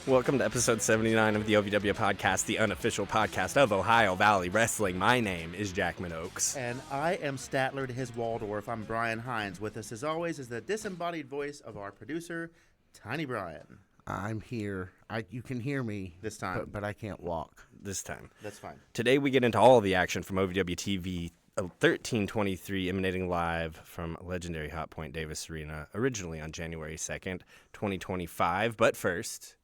Welcome to episode 79 of the OVW podcast, the unofficial podcast of Ohio Valley Wrestling. My name is Jackman Oaks. And I am Statler to his Waldorf. I'm Brian Hines. With us, as always, is the disembodied voice of our producer, Tiny Brian. I'm here. You can hear me this time, but I can't walk This time. That's fine. Today we get into all of the action from OVW TV 1323, emanating live from legendary Hot Point Davis Arena, originally on January 2nd, 2025. But first,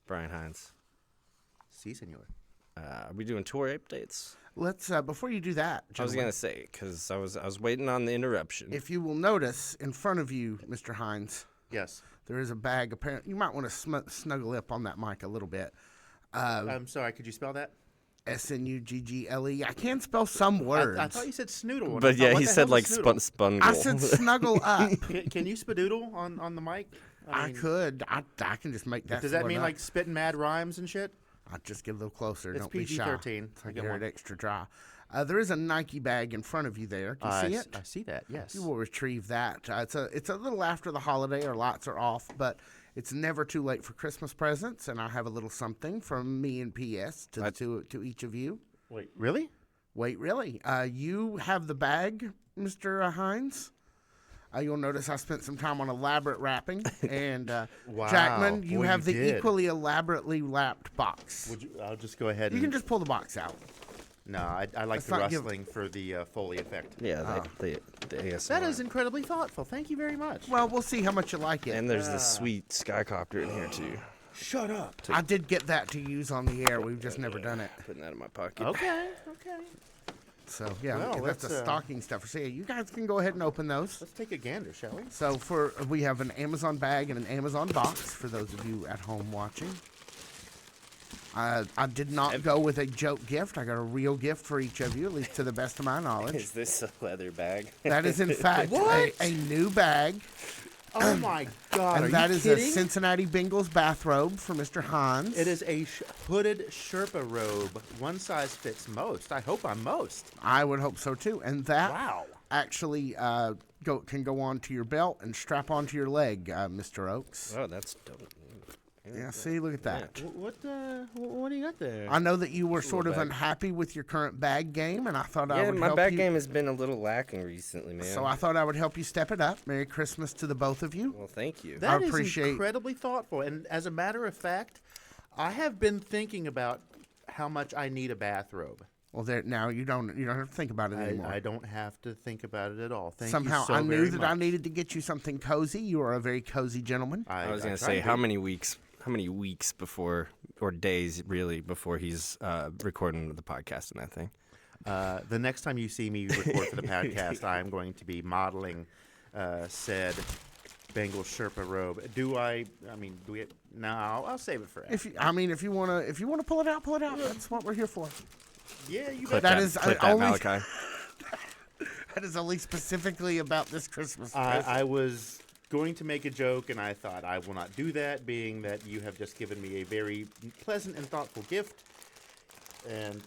Brian Hines. Si, senor. Are we doing tour updates? Let's before you do that, I was gonna say, because I was waiting on the interruption. If you will notice in front of you, Mr. Hines, Yes. there is a bag. Apparently, you might want to snuggle up on that mic a little bit. I'm sorry, could you spell that? Snuggle. I can't spell some words. I thought you said snoodle. But yeah, he said like spungle. I said snuggle up. Can you spadoodle on the mic? I could. I can just make that. Does that float mean up. like spitting mad rhymes and shit? I'll just get a little closer. It's Don't be shy. PG-13. So I I get get it one. extra dry. There is a Nike bag in front of you there. Do you see it? I see that, yes. You will retrieve that. It's a little after the holiday. Our lots are off, but it's never too late for Christmas presents, and I have a little something from me and PS to each of you. Wait, really? Wait, really? You have the bag, Mr. Hines. You'll notice I spent some time on elaborate wrapping, and Wow. Jackman, you Boy, have you the did. equally elaborately wrapped box. I'll just go ahead You and... can just pull the box out. No, I like Let's the not give- rustling for the Foley effect. Yeah, the ASMR. That is incredibly thoughtful. Thank you very much. Well, we'll see how much you like it. And there's this sweet skycopter in here too. Shut up. I did get that to use on the air. We've just never done it. Putting that in my pocket. Okay. So, yeah, Well, that's the let's, stocking stuffer. So, yeah, you guys can go ahead and open those. Let's take a gander, shall we? So, we have an Amazon bag and an Amazon box for those of you at home watching. I did not go with a joke gift. I got a real gift for each of you, at least to the best of my knowledge. Is this a leather bag? That is, in fact, a new bag. Oh my God! And are that you is kidding? a Cincinnati Bengals bathrobe for Mr. Hans. It is a hooded Sherpa robe. One size fits most. I hope I'm most. I would hope so, too. And that Wow. actually can go onto your belt and strap onto your leg, Mr. Oaks. Oh, that's dope. Yeah, see, look at that. What do you got there? I know that you were sort of bag. unhappy with your current bag game, and I thought I Yeah, would my help bag you. game has been a little lacking recently, man. So I thought I would help you step it up. Merry Christmas to the both of you. Well, thank you. That I is appreciate- incredibly thoughtful. And as a matter of fact, I have been thinking about how much I need a bathrobe. Well, there now you don't have to think about it anymore. I don't have to think about it at all. Thank Somehow you so I knew very that much. I needed to get you something cozy. You are a very cozy gentleman. I was going to try say, to how be. many weeks before, or days really, before he's recording the podcast and that thing? The next time you see me record for the podcast, I am going to be modeling said Bengal Sherpa robe. Do we? No, I'll save it for after. If you want to pull it out, pull it out. That's what we're here for. Yeah, you Clip bet. That is clip that, only- Malachi. That is only specifically about this Christmas. I was going to make a joke, and I thought I will not do that, being that you have just given me a very pleasant and thoughtful gift. And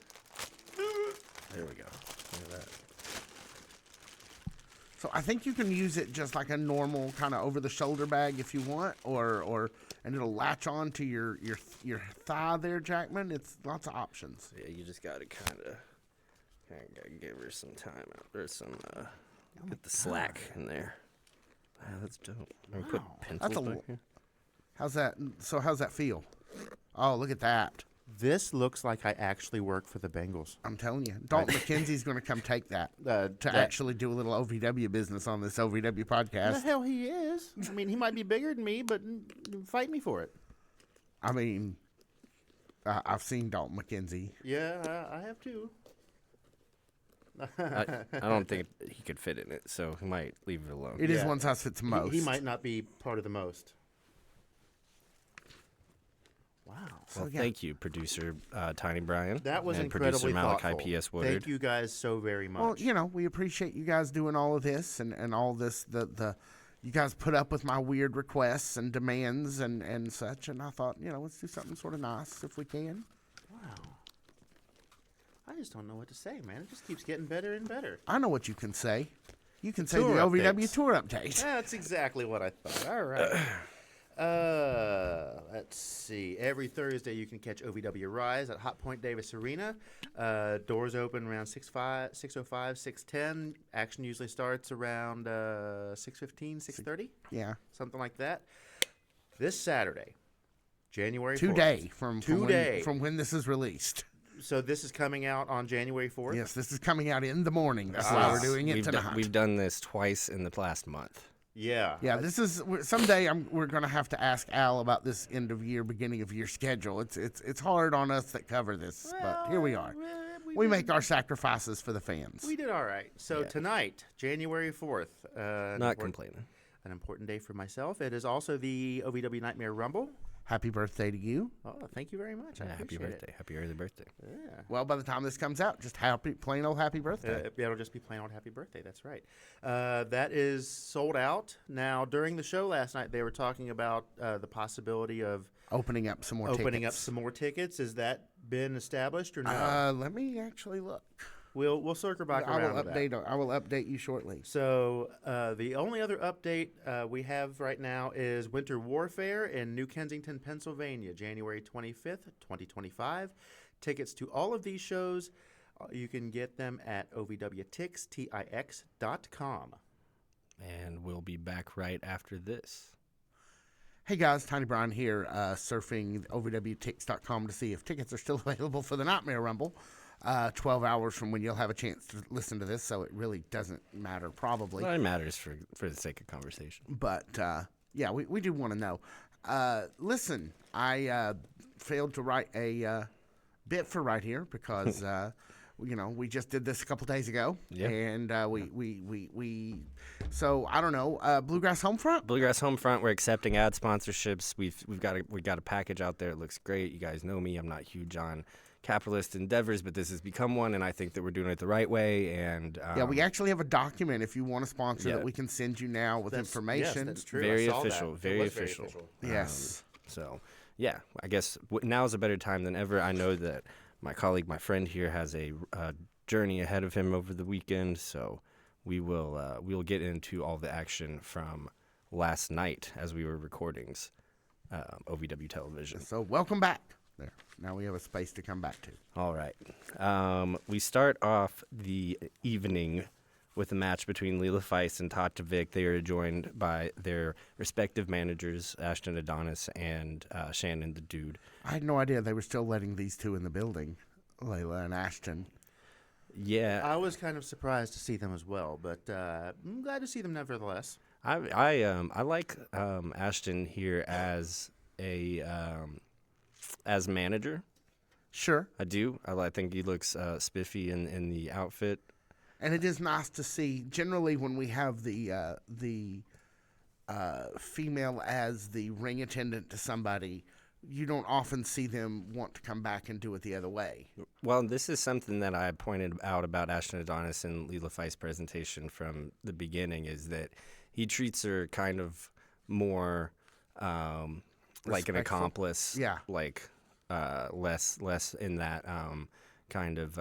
There we go. Look at that. So I think you can use it just like a normal kind of over-the-shoulder bag if you want, and it'll latch on to your thigh there, Jackman. It's lots of options. Yeah, you just got to kind of give her some time out, or some, get the slack in there. Wow, that's dope. Or put pencils That's a back l- here. How's that feel? Oh, look at that. this looks like I actually work for the Bengals. I'm telling you. Dalton McKenzie's going to come take that to actually do a little OVW business on this OVW The podcast. hell he is. I mean, he might be bigger than me, but fight me for it. I mean, I've seen Dalton McKenzie. Yeah, I have too. I don't think he could fit in it, so he might leave it alone. It is Yeah. one size fits most. He might not be part of the most. Wow. Well, yeah. thank you, producer Tiny Brian. That was and incredibly producer Malachi thoughtful. P.S. Woodard. Thank you guys so very much. Well, we appreciate you guys doing all of this and all this. You guys put up with my weird requests and demands and such, and I thought, let's do something sort of nice if we can. Wow. I just don't know what to say, man. It just keeps getting better and better. I know what you can say. You can say Tour the OVW updates. tour update. That's exactly what I thought. All right. let's see. Every Thursday you can catch OVW Rise at Hot Point Davis Arena. Doors open around 6:05, 6:10. Action usually starts around 6:15, 6:30. Yeah. Something like that. This Saturday, January 4th. Today from when this is released. So this is coming out on January 4th? Yes, this is coming out in the morning. That's why we're doing it tonight. We've done this twice in the last month. Yeah. Yeah, this is someday. We're going to have to ask Al about this end of year, beginning of year schedule. It's hard on us that cover this, but here we are. We make our sacrifices for the fans. We did all right. So tonight, January 4th. Not complaining. An important day for myself. It is also the OVW Nightmare Rumble. Happy birthday to you. Oh, thank you very much. I Happy appreciate birthday. it. Happy early birthday. Yeah. Well, by the time this comes out, just plain old happy birthday. It'll just be plain old happy birthday. That's right. That is sold out. Now, during the show last night, they were talking about the possibility of Opening up some more tickets. Has that been established or no? Let me actually look. We'll circle back around to that. I will update you shortly. So the only other update we have right now is Winter Warfare in New Kensington, Pennsylvania, January 25th, 2025. Tickets to all of these shows, you can get them at OVWTix.com. And we'll be back right after this. Hey guys, Tiny Brian here, surfing OVWTix.com to see if tickets are still available for the Nightmare Rumble. 12 hours from when you'll have a chance to listen to this, so it really doesn't matter probably. Well, it matters for the sake of conversation. But, yeah, we do want to know. Listen, I failed to write a bit for right here because, we just did this a couple days ago. Yeah. And so, I don't know, Bluegrass Homefront? Bluegrass Homefront, we're accepting ad sponsorships. We've got a package out there. It looks great. You guys know me. I'm not huge on capitalist endeavors, but this has become one, and I think that we're doing it the right way. And we actually have a document if you want to sponsor that we can send you now with information. Yes, that's true. Very I saw official. that. Very It was official. Yes. So, yeah, I guess now's a better time than ever. I know that my colleague, my friend here, has a journey ahead of him over the weekend, so we'll get into all the action from last night as we were recordings, OVW television. So welcome back. There. Now we have a space to come back to. All right. We start off the evening with a match between Leela Feist and Tata Vick. They are joined by their respective managers, Ashton Adonis and Shannon the Dude. I had no idea they were still letting these two in the building, Layla and Ashton. Yeah. I was kind of surprised to see them as well, but I'm glad to see them nevertheless. I like Ashton here as as manager. Sure. I do. I think he looks spiffy in the outfit. And it is nice to see. Generally, when we have the female as the ring attendant to somebody, you don't often see them want to come back and do it the other way. Well, this is something that I pointed out about Ashton Adonis and Leela Feist's presentation from the beginning, is that he treats her kind of more like an accomplice. Yeah. Like less in that kind of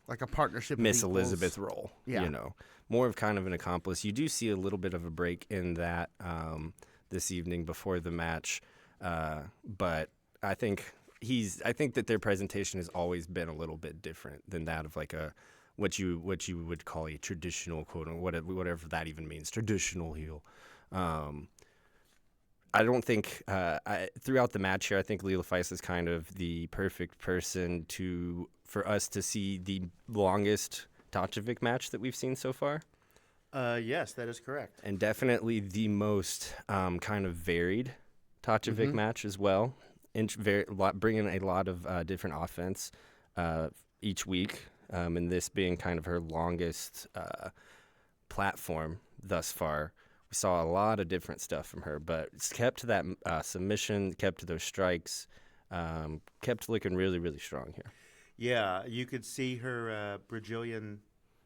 like a partnership Miss of Elizabeth role. Yeah. You know, more of kind of an accomplice. You do see a little bit of a break in that this evening before the match, but I think that their presentation has always been a little bit different than that of like what you would call a traditional quote, whatever that even means, traditional heel. I don't think throughout the match here, I think Leela Feist is kind of the perfect person for us to see the longest Tocevic match that we've seen so far. Yes, that is correct. And definitely the most kind of varied Tocevic match as well. Bringing a lot of different offense each week, and this being kind of her longest platform thus far. We saw a lot of different stuff from her, but it's kept to that submission, kept to those strikes, kept looking really, really strong here. Yeah, you could see her Brazilian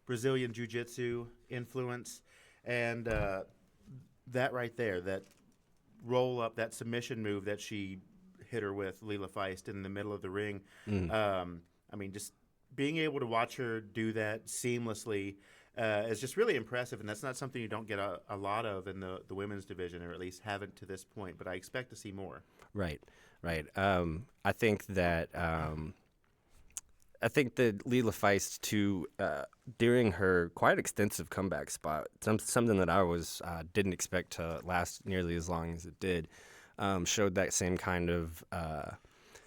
jiu-jitsu influence, and that right there, that roll up, that submission move that she hit her with, Leela Feist, in the middle of the ring. I mean, just being able to watch her do that seamlessly is just really impressive, and that's not something you don't get a lot of in the women's division, or at least haven't to this point. But I expect to see more. Right. I think that Leela Feist too, during her quite extensive comeback spot, something that I didn't expect to last nearly as long as it did, showed that same kind of.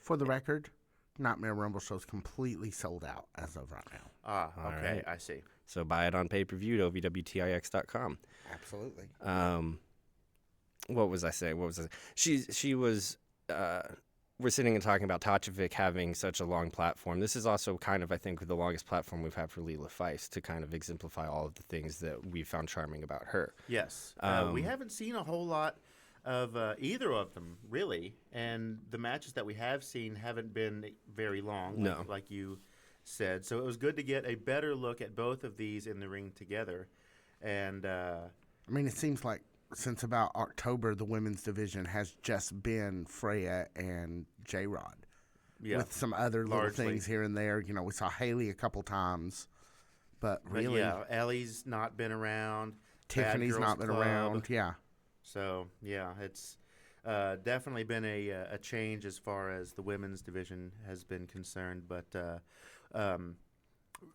For the record, Nightmare Rumble show's completely sold out as of right now. Ah, okay, right. I see. So buy it on pay-per-view at OVWTIX.com. Absolutely. What was I saying? She was. We're sitting and talking about Tachovic having such a long platform. This is also kind of, I think, the longest platform we've had for Leela Feist to kind of exemplify all of the things that we found charming about her. Yes. We haven't seen a whole lot of either of them, really. And the matches that we have seen haven't been very long, like you said. So it was good to get a better look at both of these in the ring together. And I mean, it seems like since about October, the women's division has just been Freya and J-Rod. yeah, With some other little largely. things here and there. You know, we saw Haley a couple times. But really, yeah, Ellie's not been around. Tiffany's Bad not Girls been Club. around. Yeah. So, yeah, it's definitely been a change as far as the women's division has been concerned. But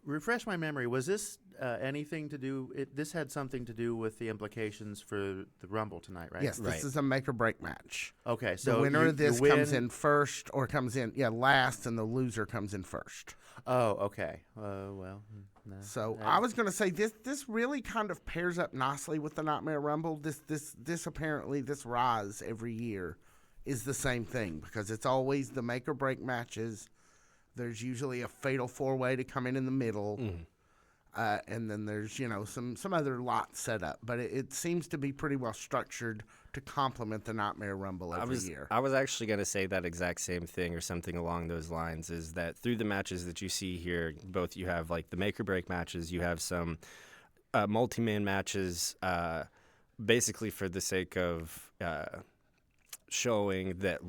refresh my memory. Was this anything to do? This had something to do with the implications for the Rumble tonight, right? Yes, this Right. is a make or break match. Okay, so The winner you- of this you comes win- in first or comes in, last, and the loser comes in first. Oh, okay. Well, no, So that- I was going to say this really kind of pairs up nicely with the Nightmare Rumble. This apparently this rise every year is the same thing because it's always the make or break matches. There's usually a fatal four-way to come in the middle, and then there's some other lots set up. But it seems to be pretty well structured to complement the Nightmare Rumble every year. I was actually going to say that exact same thing or something along those lines, is that through the matches that you see here, both you have like the make or break matches, you have some multi-man matches, basically for the sake of showing that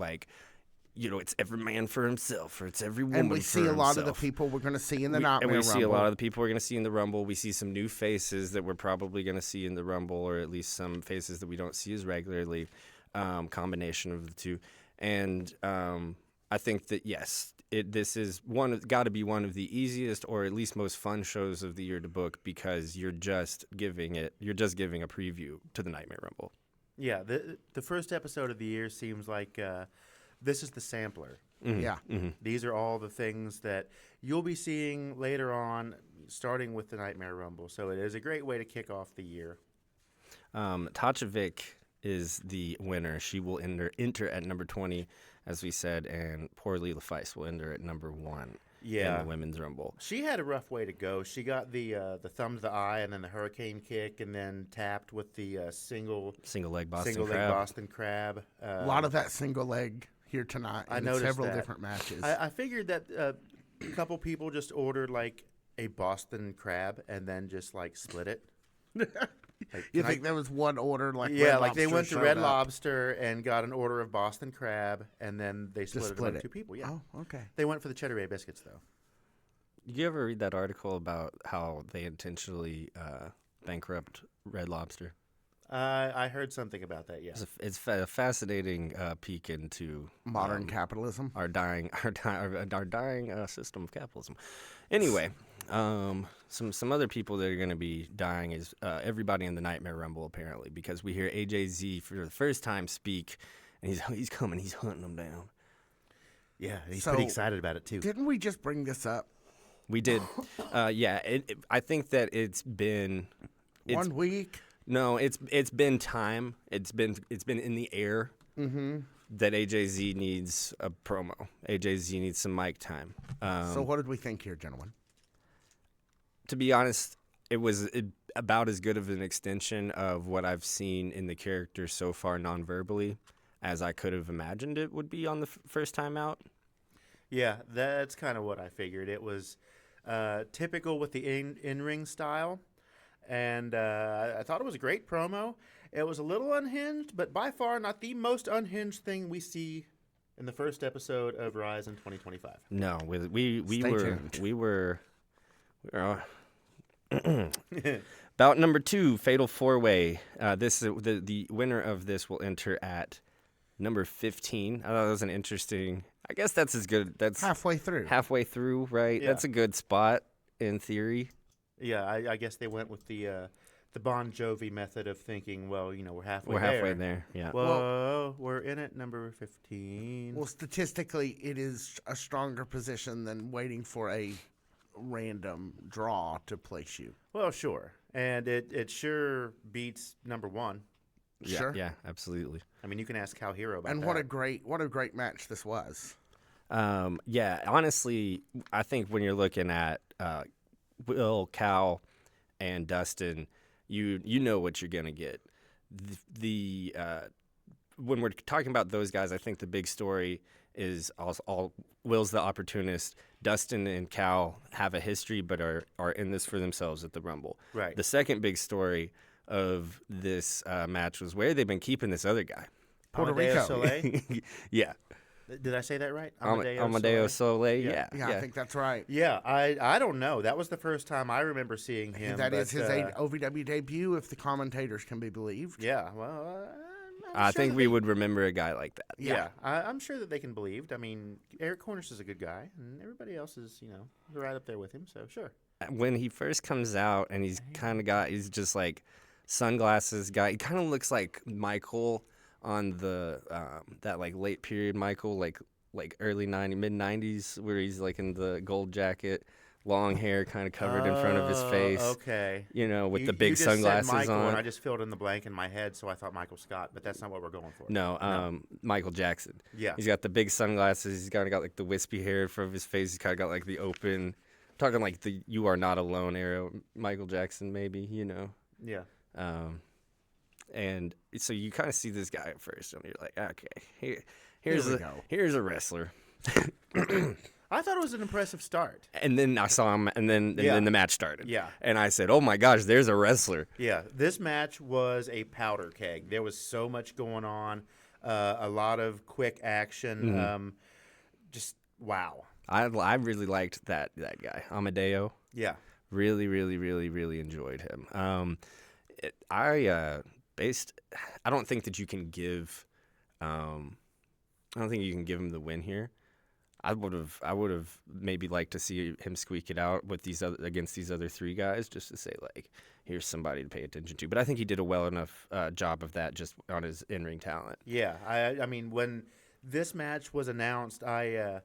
it's every man for himself, or it's every woman And we for see a lot of the himself. people we're going to see in the And Nightmare we Rumble. see a lot of the people we're going to see in the Rumble. We see some new faces that we're probably going to see in the Rumble, or at least some faces that we don't see as regularly, combination of the two. And I think that, yes, this is got to be one of the easiest or at least most fun shows of the year to book, because you're just giving a preview to the Nightmare Rumble. Yeah, the first episode of the year seems like this is the sampler. Mm-hmm. Yeah. Mm-hmm. These are all the things that you'll be seeing later on, starting with the Nightmare Rumble. So it is a great way to kick off the year. Tachovic is the winner. She will enter at number 20, as we said, and poor Leela Feist will enter at number 1 in the Women's Rumble. She had a rough way to go. She got the thumb to the eye and then the hurricane kick, and then tapped with the single Single-leg Boston leg Crab. Boston Crab. A lot of that single leg here tonight I in noticed several that. different matches. I figured that a couple people just ordered like a Boston Crab and then just like split it. You think there was one order like Yeah, Red like they Lobster went to showed Red up? Lobster and got an order of Boston Crab, and then they split it split among it. two people. Yeah, Oh, okay. they went for the Cheddar Bay biscuits though. Did you ever read that article about how they intentionally bankrupt Red Lobster? I heard something about that. Yeah, It's a fascinating peek into Modern capitalism. our dying system of capitalism. Anyway, some other people that are going to be dying is everybody in the Nightmare Rumble, apparently, because we hear AJZ for the first time speak, and he's coming, he's hunting them down. yeah, he's So, pretty excited about it too. Didn't we just bring this up? We did, I think that it's been 1 week. No, it's been time. It's been in the air that AJZ needs a promo. AJZ needs some mic time. So what did we think here, gentlemen? To be honest, it was about as good of an extension of what I've seen in the character so far non-verbally as I could have imagined it would be on the first time out. Yeah, that's kind of what I figured. It was typical with the in-ring style. And I thought it was a great promo. It was a little unhinged, but by far not the most unhinged thing we see in the first episode of Rise in 2025. No, Stay tuned. we were Bout number 2, Fatal 4-Way. The winner of this will enter at number 15. I thought that was an interesting. I guess that's as good. That's Halfway through. halfway through, right? Yeah. That's a good spot in theory. Yeah, I guess they went with the Bon Jovi method of thinking. Well, we're halfway. We're halfway there. Yeah. Whoa, we're in at number 15. Well, statistically, it is a stronger position than waiting for a random draw to place you. Well, sure, and it sure beats number 1. Sure. Yeah. Absolutely. I mean, you can ask Cal Hero about And that. what a great match this was. Yeah. Honestly, I think when you're looking at Will, Cal, and Dustin, you know what you're gonna get. The when we're talking about those guys, I think the big story is all Will's the opportunist. Dustin and Cal have a history, but are in this for themselves at the Rumble. Right. The second big story of this match was where they've been keeping this other guy. Puerto Amadeo Rico. Soleil? Yeah, Did I say that right? Amadeo Soleil. Yeah. Yeah, Yeah, I think that's right. Yeah, I don't know. That was the first time I remember seeing him. That is but, his OVW debut, if the commentators can be believed. Yeah, well, I think we would remember a guy like that. Yeah, I'm sure that they can believe. I mean, Eric Cornish is a good guy, and everybody else is, right up there with him. So sure. When he first comes out, and he's just like sunglasses guy. He kind of looks like Michael on the that like late period Michael, like early mid 90s, where he's like in the gold jacket, long hair kind of covered in front of his face. Okay. With the You big just said sunglasses Michael, on. And I just filled in the blank in my head, so I thought Michael Scott, but that's not what we're going for. No, Michael Jackson. Yeah. He's got the big sunglasses. He's kind of got like the wispy hair in front of his face. He's kind of got like the open, talking like the "You Are Not Alone" era Michael Jackson, maybe. Yeah. And so you kind of see this guy at first, and you're like, okay, here's a wrestler. I thought it was an impressive start. And then I saw him, and then the match started. Yeah. And I said, oh my gosh, there's a wrestler. Yeah, this match was a powder keg. There was so much going on, a lot of quick action. Just wow. I really liked that guy, Amadeo. Yeah. Really, really, really, really enjoyed him. I don't think that you can give. I don't think you can give him the win here. I would have maybe liked to see him squeak it out with against these other 3 guys, just to say like, here's somebody to pay attention to. But I think he did a well enough job of that just on his in-ring talent. Yeah, I mean, when this match was announced, I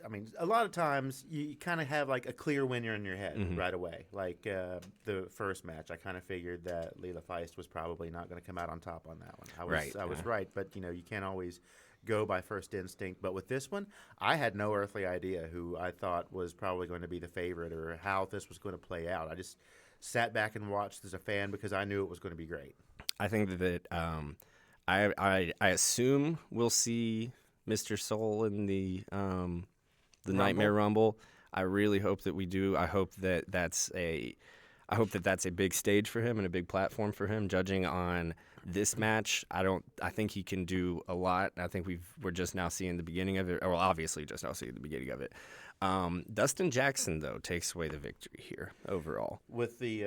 mean, a lot of times you kind of have like a clear winner in your head right away. Like the first match, I kind of figured that Leela Feist was probably not going to come out on top on that one. I was right, but you can't always go by first instinct. But with this one, I had no earthly idea who I thought was probably going to be the favorite or how this was going to play out. I just sat back and watched as a fan because I knew it was going to be great. I think that I assume we'll see Mr. Soul in the Nightmare Rumble. I really hope that we do. I hope that that's a big stage for him and a big platform for him. Judging on this match, I think he can do a lot. I think we're just now seeing the beginning of it. Well, obviously just now seeing the beginning of it. Dustin Jackson though takes away the victory here overall With the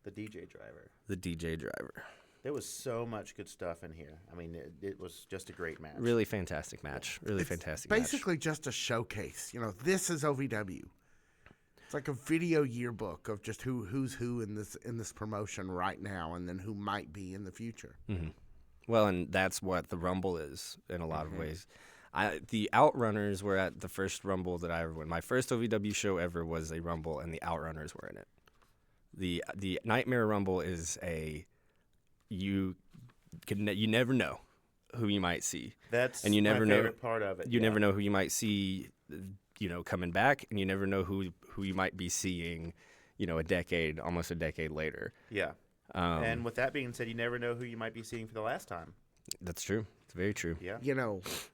DJ driver. The DJ driver. There was so much good stuff in here. I mean, it was just a great match. Really fantastic match. Really fantastic match. Basically just a showcase. This is OVW. It's like a video yearbook of just who's who in this promotion right now, and then who might be in the future. Mm-hmm. Well, and that's what the Rumble is in a lot of ways. The Outrunners were at the first Rumble that I ever went. My first OVW show ever was a Rumble, and the Outrunners were in it. The Nightmare Rumble is you never know who you might see. That's and you never my know favorite part of it. You never know who you might see, coming back, and you never know who you might be seeing, almost a decade later. Yeah. And with that being said, you never know who you might be seeing for the last time. That's true. It's very true. Yeah.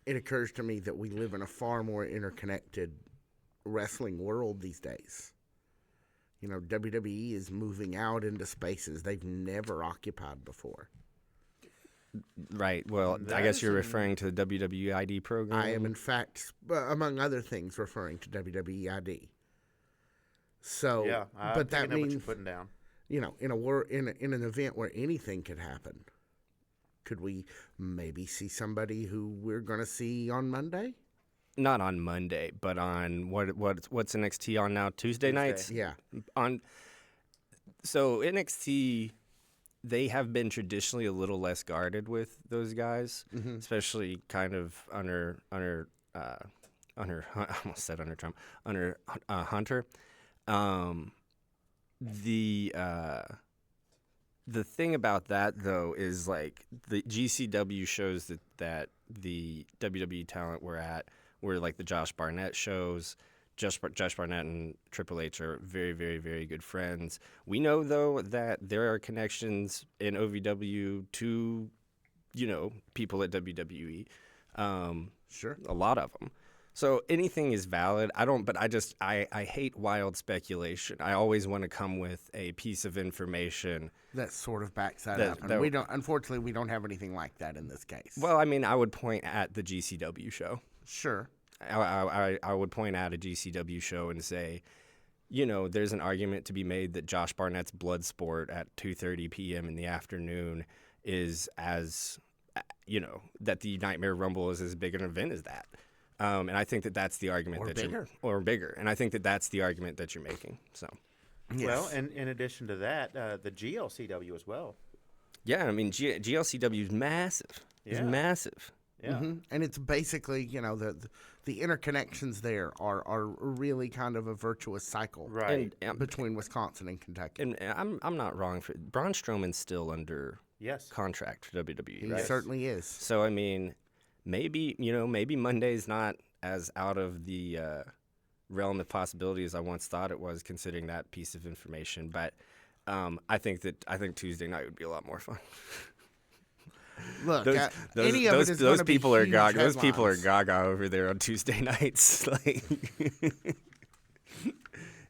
It occurs to me that we live in a far more interconnected wrestling world these days. WWE is moving out into spaces they've never occupied before. Right. Well, I guess you're referring to the WWID program. I am, in fact, among other things, referring to WWEID. So, Yeah, I'm but that picking up what you're means, putting down. in an event where anything could happen, could we maybe see somebody who we're going to see on Monday? Not on Monday, but on what's NXT on now? Tuesday nights? Yeah. So NXT, they have been traditionally a little less guarded with those guys, especially kind of under I almost said under Trump, under Hunter. The thing about that though is like the GCW shows that the WWE talent were like the Josh Barnett shows. Josh Barnett and Triple H are very, very, very good friends. We know, though, that there are connections in OVW to, people at WWE. Sure. A lot of them. So anything is valid. I hate wild speculation. I always want to come with a piece of information That sort of backs that up. And unfortunately, we don't have anything like that in this case. Well, I mean, I would point at the GCW show. Sure. I would point out a GCW show and say, there's an argument to be made that Josh Barnett's Bloodsport at 2:30 p.m. in the afternoon is that the Nightmare Rumble is as big an event as that. And I think that that's the argument or bigger. And I think that that's the argument that you're making. So, Yes. Well, and in addition to that, the GLCW as well. yeah, I mean, GLCW is massive. It's Yeah. massive. Yeah. And it's basically, the interconnections there are really kind of a virtuous cycle Right. between Wisconsin and Kentucky. And I'm not wrong. Braun Strowman's still under Yes. contract for WWE. He right? certainly is. So I mean, maybe Monday's not as out of the realm of possibility as I once thought it was, considering that piece of information. But I think Tuesday night would be a lot more fun. Look, any those of it is going to be people are huge gaga. Those people are headlines. gaga over there on Tuesday nights. Like,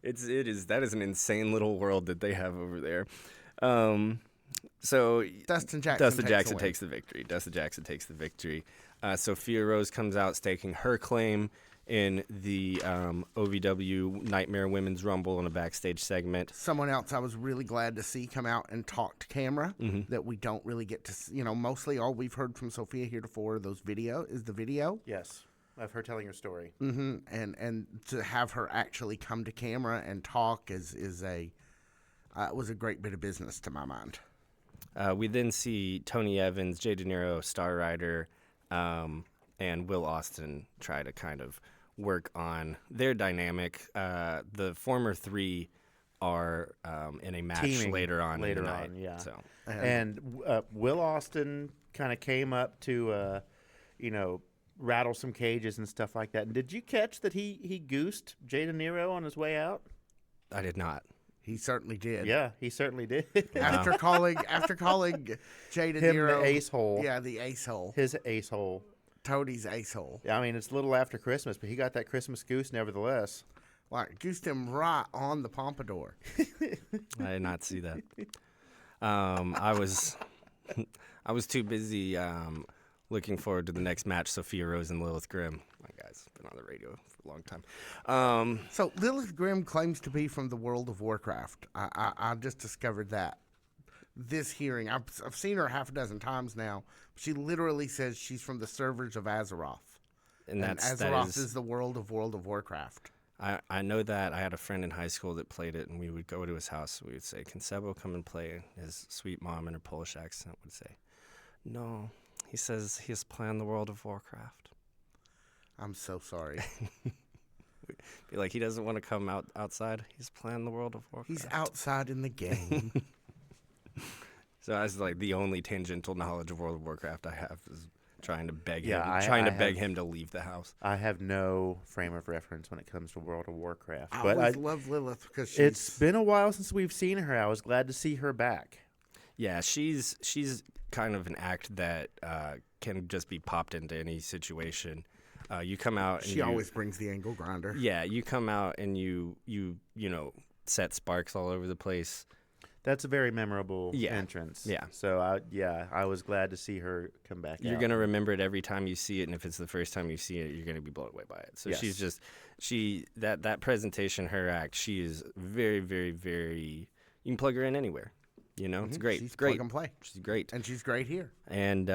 that is an insane little world that they have over there. So Dustin Jackson takes the victory. Dustin Jackson takes the victory. Sophia Rose comes out staking her claim in the OVW Nightmare Women's Rumble in a backstage segment. Someone else I was really glad to see come out and talk to camera Mm-hmm. that we don't really get to, mostly all we've heard from Sophia heretofore is the video. Yes. Of her telling her story. And to have her actually come to camera and talk was a great bit of business to my mind. We then see Tony Evans, Jay De Niro, Star Rider, and Will Austin try to kind of work on their dynamic. The former three are in a match Teaming later on in the later night. on, yeah. So And Will Austin kind of came up to, rattle some cages and stuff like that. And did you catch that he goosed Jay De Niro on his way out? I did not. He certainly did. Yeah, he certainly did. After calling Jay De Him Niro the ace hole. Yeah, the ace hole. His ace hole. Toadie's ace hole. I mean, it's a little after Christmas, but he got that Christmas goose nevertheless. Like, goosed him right on the pompadour. I did not see that. I was too busy looking forward to the next match, Sophia Rose and Lilith Grimm. My guy's been on the radio for a long time. So Lilith Grimm claims to be from the world of Warcraft. I just discovered that. This hearing, I've seen her half a dozen times now. She literally says she's from the servers of Azeroth. And Azeroth is the world of Warcraft. I know that. I had a friend in high school that played it, and we would go to his house. We would say, "Can Sebo come and play?" His sweet mom in her Polish accent would say, "No." He says he's playing the World of Warcraft. I'm so sorry. Be like, he doesn't want to come outside. He's playing the World of Warcraft. He's outside in the game. So that's like the only tangential knowledge of World of Warcraft I have is trying to beg Yeah, him, beg him to leave the house. I have no frame of reference when it comes to World of Warcraft. I But always love Lilith because it's been a while since we've seen her. I was glad to see her back. Yeah, she's kind of an act that can just be popped into any situation. You come out and she always brings the angle grinder. Yeah, you come out and you set sparks all over the place. That's a very memorable Yeah. entrance. Yeah. So I was glad to see her come back. You're out. gonna remember it every time you see it, and if it's the first time you see it, you're gonna be blown away by it. So Yes. she's just that presentation, her act. She is very, very, very. You can plug her in anywhere. You know, it's great. She's It's great. plug and play, She's great. and she's great here. And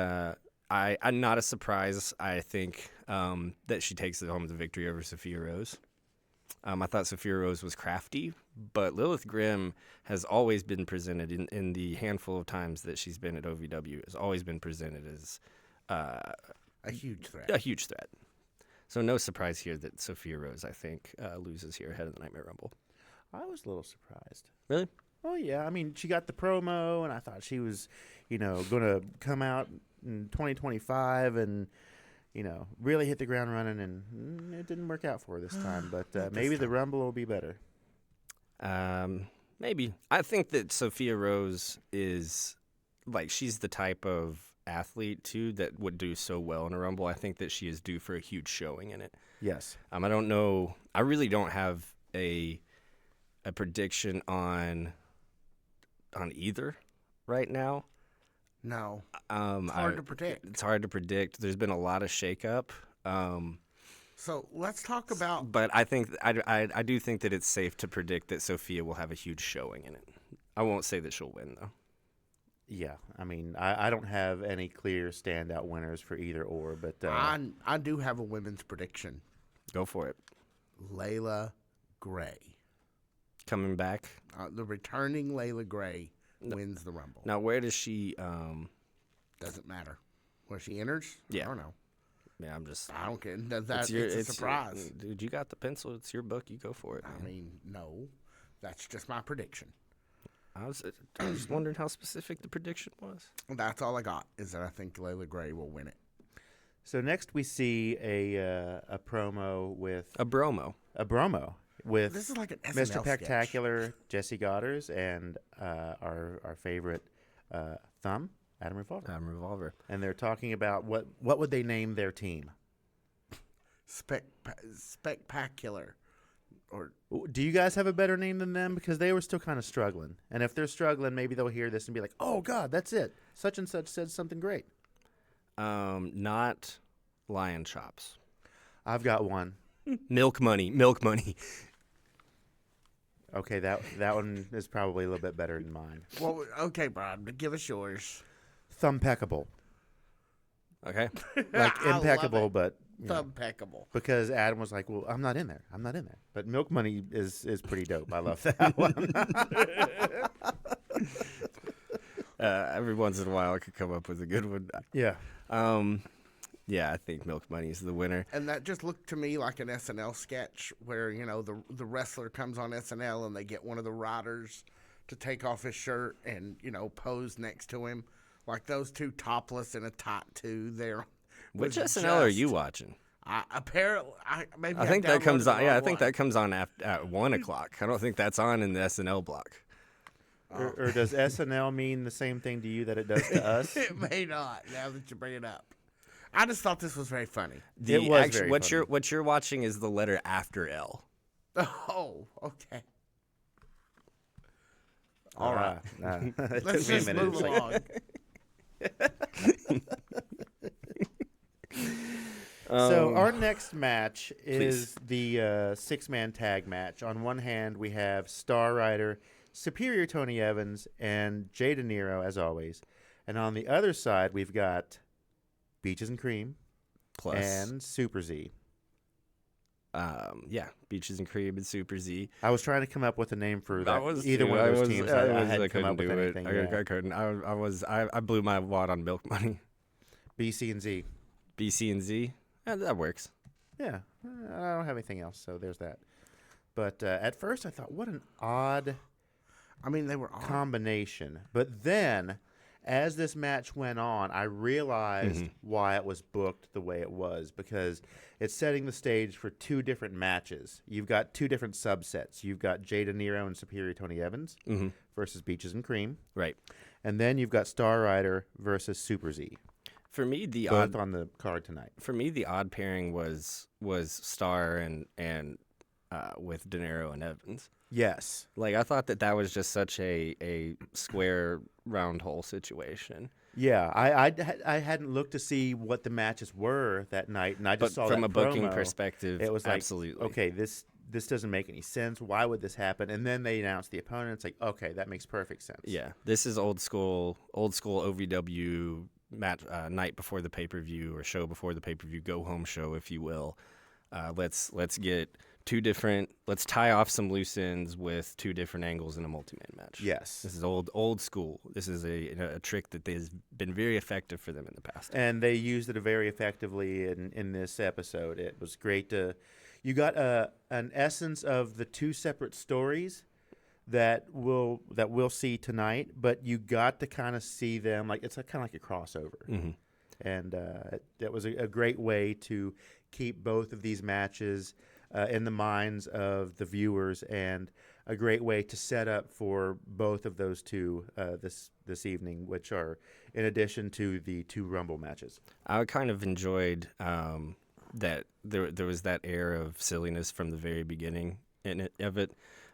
I'm not a surprise. I think that she takes it home with the victory over Sophia Rose. I thought Sophia Rose was crafty, but Lilith Grimm has always been presented in the handful of times that she's been at OVW, has always been presented as A huge threat. a huge threat. So no surprise here that Sophia Rose, I think, loses here ahead of the Nightmare Rumble. I was a little surprised. Really? Oh yeah, I mean, she got the promo, and I thought she was, going to come out in 2025 and, really hit the ground running, and it didn't work out for her this time. But maybe the Rumble will be better. Maybe. I think that Sophia Rose is, she's the type of athlete, too, that would do so well in a Rumble. I think that she is due for a huge showing in it. Yes. I don't know. I really don't have a prediction on either right now. No, it's hard to predict. It's hard to predict. There's been a lot of shakeup. So let's talk about. But I think I do think that it's safe to predict that Sophia will have a huge showing in it. I won't say that she'll win though. Yeah, I mean, I don't have any clear standout winners for either or, but I do have a women's prediction. Go for it. Layla Gray, Coming back. the returning Layla Gray wins the Rumble. Now, where does she? Doesn't matter where she enters. Yeah. I don't know. Yeah, I'm just. I don't care. It's a surprise. Dude, you got the pencil. It's your book. You go for it. I Man. mean, no, that's just my prediction. I was just wondering how specific the prediction was. That's all I got. Is that I think Layla Gray will win it. so next we see a promo with A bromo. with This is like an SNL Mr. sketch. Spectacular, Jesse Goddard, and our favorite Thumb, Adam Revolver. Revolver. And they're talking about what would they name their team? Spectacular. Or Do you guys have a better name than them? Because they were still kind of struggling. And if they're struggling, maybe they'll hear this and be like, oh, God, that's it. Such and such said something great. Not lion chops. I've got one. Milk money. Milk money. Okay, that one is probably a little bit better than mine. well, okay, Bob, give us yours. Thumbpeccable. Okay. Like I love impeccable, it. but Thumbpeccable. because Adam was like, well, I'm not in there. But Milk Money is pretty dope. I love that one. Every once in a while, I could come up with a good one. Yeah. Yeah, I think Milk Money is the winner. And that just looked to me like an SNL sketch where, the wrestler comes on SNL and they get one of the writers to take off his shirt and, pose next to him. Like those two topless in a tattoo there. Which was SNL are just- you watching? Apparently, I think that comes on. Yeah, I think that comes on at 1 o'clock. I don't think that's on in the SNL block. Or does SNL mean the same thing to you that it does to us? It may not, now that you bring it up. I just thought this was very funny. It was very what funny. you're watching is the letter after L. Oh, okay. All right. It Let's took me a just minute. move It's like, along. So our next match is the six-man tag match. On one hand, we have Star Rider, Superior Tony Evans, and Jay De Niro, as always. And on the other side, we've got Beaches and Cream Plus, and Super Z. Beaches and Cream and Super Z. I was trying to come up with a name for That was either one of those teams. I hadn't come couldn't up with do anything. it. Yeah. I couldn't. I blew my wad on Milk Money. BC and Z. BC and Z. That works. Yeah, I don't have anything else, so there's that. But at first, I thought, what an odd I mean, they were on. combination. But then, as this match went on, I realized why it was booked the way it was, because it's setting the stage for two different matches. You've got two different subsets. You've got Jay De Niro and Superior Tony Evans versus Beaches and Cream. Right. And then you've got Star Rider versus Super Z. For me, the Both on the card tonight. odd pairing was Star and with De Niro and Evans. Yes. Like, I thought that was just such a square round hole situation. Yeah, I hadn't looked to see what the matches were that night, and I just But saw from that a booking promo. perspective, It was like, absolutely. okay, this doesn't make any sense. Why would this happen? And then they announced the opponent. It's like, okay, that makes perfect sense. Yeah, this is old school OVW match, night before the pay-per-view or show before the pay-per-view, go home show, if you will. Let's get let's tie off some loose ends with two different angles in a multi-man match. Yes. This is old school. This is a trick that has been very effective for them in the past. And they used it very effectively in this episode. It was great you got an essence of the two separate stories that we'll see tonight, but you got to kind of see them like it's kind of like a crossover. Mm-hmm. And that was a great way to keep both of these matches in the minds of the viewers, and a great way to set up for both of those two this evening, which are in addition to the two Rumble matches. I kind of enjoyed that there was that air of silliness from the very beginning of it.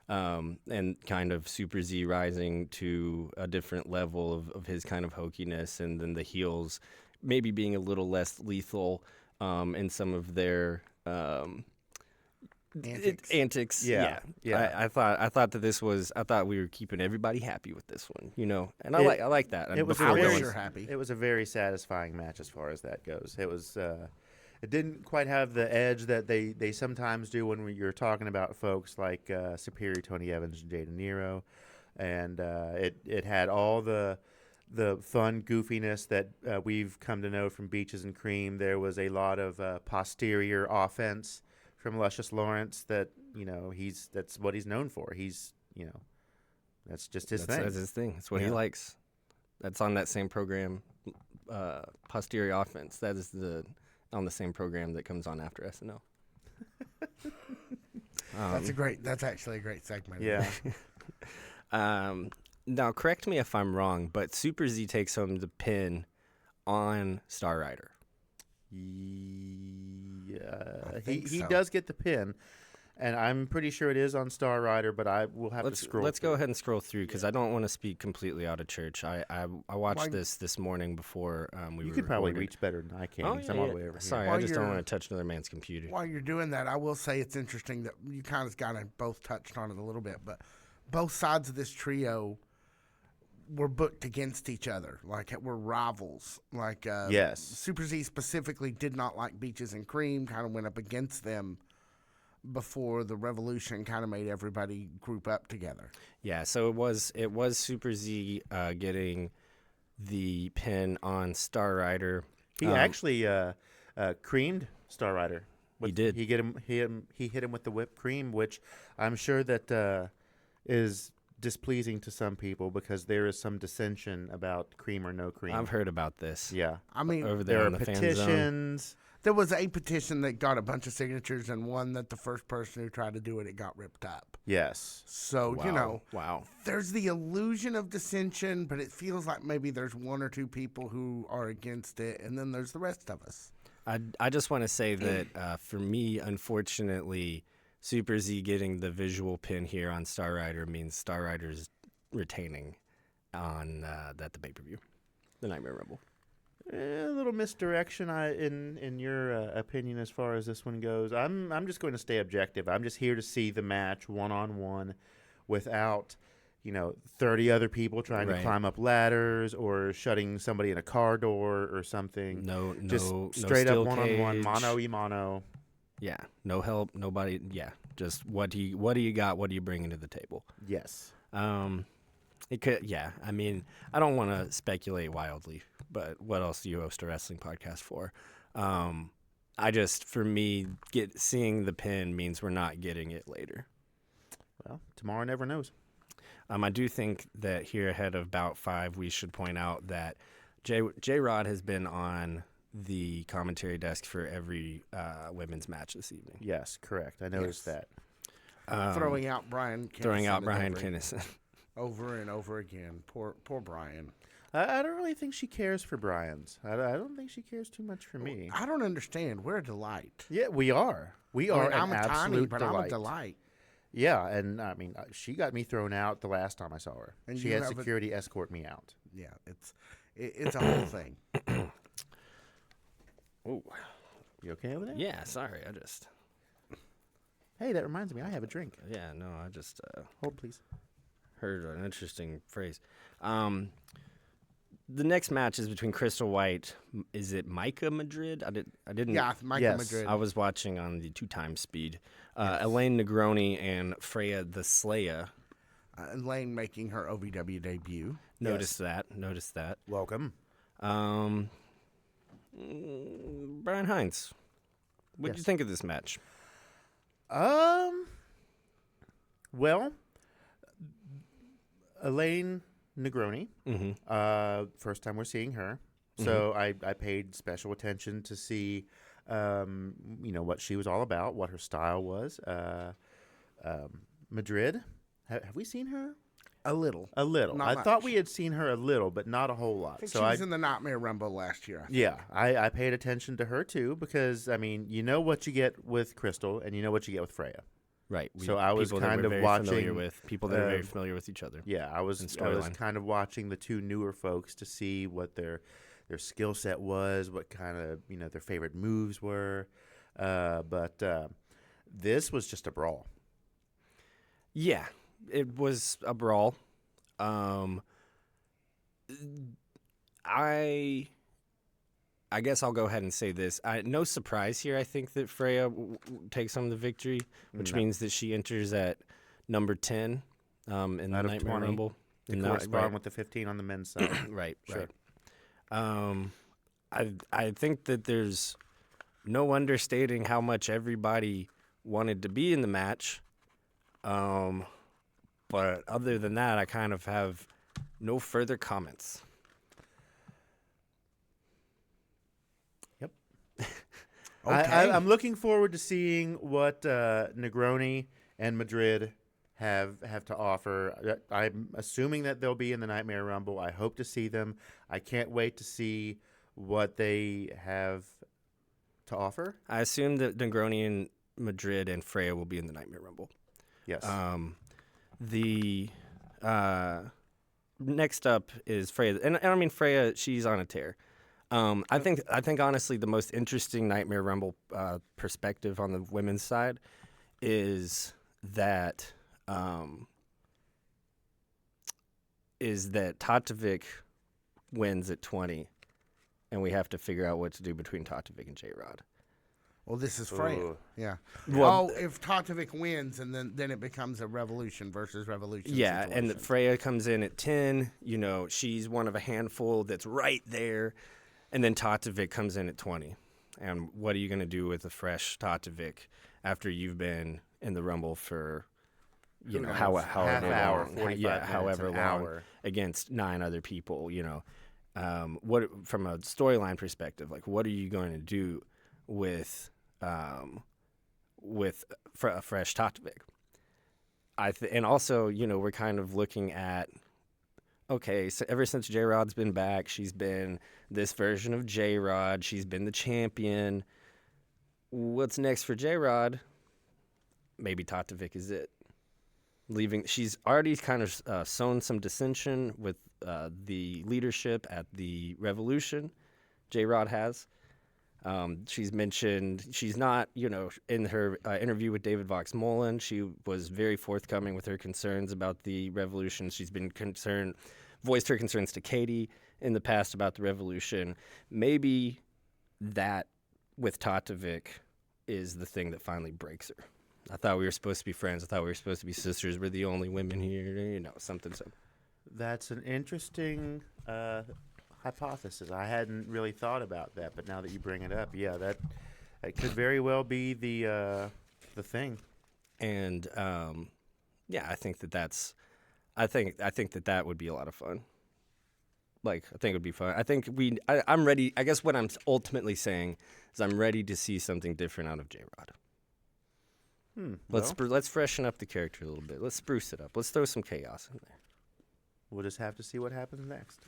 And kind of Super Z rising to a different level of his kind of hokiness, and then the heels maybe being a little less lethal in some of their antics. Yeah. I thought that I thought we were keeping everybody happy with this one, and I like that. It was I was very, sure happy. It was a very satisfying match as far as that goes. It was. It didn't quite have the edge that they sometimes do when you're talking about folks like Superior Tony Evans and Jay De Niro, and it had all the fun goofiness that we've come to know from Beaches and Cream. There was a lot of posterior offense from Luscious Lawrence that that's what he's known for. He's that's just his thing. That's his thing. That's what he likes. That's on that same program, posterior offense. That is on the same program that comes on after SNL. That's actually a great segment. Yeah. Now, correct me if I'm wrong, but Super Z takes home the pin on Star Rider. Yeah, he so. does get the pin, and I'm pretty sure it is on Star Rider, but I will have to scroll. Let's go ahead and scroll through, because I don't want to speak completely out of church. I watched this morning before we You were could probably recording. reach better than I can. Oh, 'cause yeah, I'm all the yeah. way over here. Sorry, While I just don't you're- want to touch another man's computer. While you're doing that, I will say it's interesting that you kind of both touched on it a little bit, but both sides of this trio were booked against each other, like were rivals. Like Yes. Super Z specifically did not like Beaches and Cream, kind of went up against them before the Revolution kind of made everybody group up together. Yeah, so it was Super Z getting the pin on Star Rider. He actually creamed Star Rider. He did. He hit him with the whipped cream, which I'm sure that is displeasing to some people because there is some dissension about cream or no cream. I've heard about this. Yeah. I mean, Over there There on are the fan zone. petitions. there was a petition that got a bunch of signatures, and one that the first person who tried to do it got ripped up. Yes. So, Wow. there's the illusion of dissension, but it feels like maybe there's one or two people who are against it, and then there's the rest of us. I just want to say that for me, unfortunately, Super Z getting the visual pin here on Star Rider means Star Rider's retaining on the pay-per-view, the Nightmare Rumble. A little misdirection in your opinion as far as this one goes. I'm just going to stay objective. I'm just here to see the match one-on-one without 30 other people trying to climb up ladders or shutting somebody in a car door or something. Just straight up one-on-one, mano y mano. Yeah, no help, nobody. Yeah, just what do you got? What are you bringing to the table? Yes. It could. Yeah, I mean, I don't want to speculate wildly, but what else do you host a wrestling podcast for? For me, seeing the pin means we're not getting it later. Well, tomorrow never knows. I do think that here ahead of Bout 5, we should point out that J-Rod has been on the commentary desk for every women's match this evening. Yes, correct. I noticed that. Throwing out Brian Kinnison. Throwing out Brian Kinnison. Over and over again. Poor Brian. I don't really think she cares for Brian's. I don't think she cares too much for me. I don't understand. We're a delight. Yeah, we are. We I are mean, an I'm a tiny, absolute but delight. I'm a delight. Yeah, and I mean, she got me thrown out the last time I saw her. And She you had have a- security escort me out. Yeah, it's a whole thing. Oh, You okay over there? yeah. Sorry, I just. Hey, that reminds me, I have a drink. Yeah, no, I just Hold, please. heard an interesting phrase. The next match is between Crystal White. Is it Micah Madrid? I didn't. Yeah, Michael Yes. Madrid. I was watching on the 2x speed. Elaine Negroni and Freya the Slayer. Elaine making her OVW debut. Noticed that. Welcome. Brian Hines. What did you Yes. think of this match? Well, Elaine Negroni. Mm-hmm. First time we're seeing her, so I paid special attention to see, what she was all about, what her style was. Madrid, have we seen her? A little. A little. Not I much. thought we had seen her a little, but not a whole lot. I think So she was in the Nightmare Rumble last year. I think. yeah, I paid attention to her too because I mean, you know what you get with Crystal, and you know what you get with Freya. Right. So I was people that kind we're of very watching, familiar with people that are very um, familiar with each other. Yeah, I was And I was storyline. kind of watching the two newer folks to see what their skill set was, what kind of their favorite moves were, but this was just a brawl. Yeah, it was a brawl. I guess I'll go ahead and say this. No surprise here. I think that Freya takes home the victory, which No. means that she enters at number 10 in the Out of Nightmare 20, Rumble. To And that- correspond right. with the 15 on the men's side. Right, Sure. right. I think that there's no understating how much everybody wanted to be in the match. But other than that, I kind of have no further comments. Yep. Okay. I'm looking forward to seeing what Negroni and Madrid have to offer. I'm assuming that they'll be in the Nightmare Rumble. I hope to see them. I can't wait to see what they have to offer. I assume that Negroni and Madrid and Freya will be in the Nightmare Rumble. Yes. The next up is Freya, and I mean Freya. She's on a tear. I think honestly the most interesting Nightmare Rumble perspective on the women's side is that Tatovic wins at 20, and we have to figure out what to do between Tatovic and J-Rod. Well, this is Freya. Ooh. Yeah. Well, if Tatovic wins, and then it becomes a Revolution versus Revolution. Yeah, situation. and Freya comes in at 10. She's one of a handful that's right there. And then Tatovic comes in at 20. And what are you going to do with a fresh Tatovic after you've been in the Rumble for, Who knows? however Half hour, long, 45 minutes, however an long hour. against 9 other people, what from a storyline perspective, like what are you going to do with a fresh Tatovic? And also, we're kind of looking at, okay, so ever since J-Rod's been back, she's been this version of J-Rod. She's been the champion. What's next for J-Rod? Maybe Tatovic is it. She's already kind of sown some dissension with the leadership at the Revolution. J-Rod has. She's mentioned she's not, in her interview with David Vox Mullen, she was very forthcoming with her concerns about the Revolution. She's been voiced her concerns to Katie in the past about the Revolution. Maybe that with Tatovic is the thing that finally breaks her. I thought we were supposed to be friends. I thought we were supposed to be sisters. We're the only women here, something. That's an interesting hypothesis. I hadn't really thought about that, but now that you bring it up, yeah, that could very well be the thing. And I think that would be a lot of fun. I think it would be fun. I think I'm ready. I guess what I'm ultimately saying is I'm ready to see something different out of J-Rod. Let's freshen up the character a little bit. Let's spruce it up. Let's throw some chaos in there. We'll just have to see what happens next.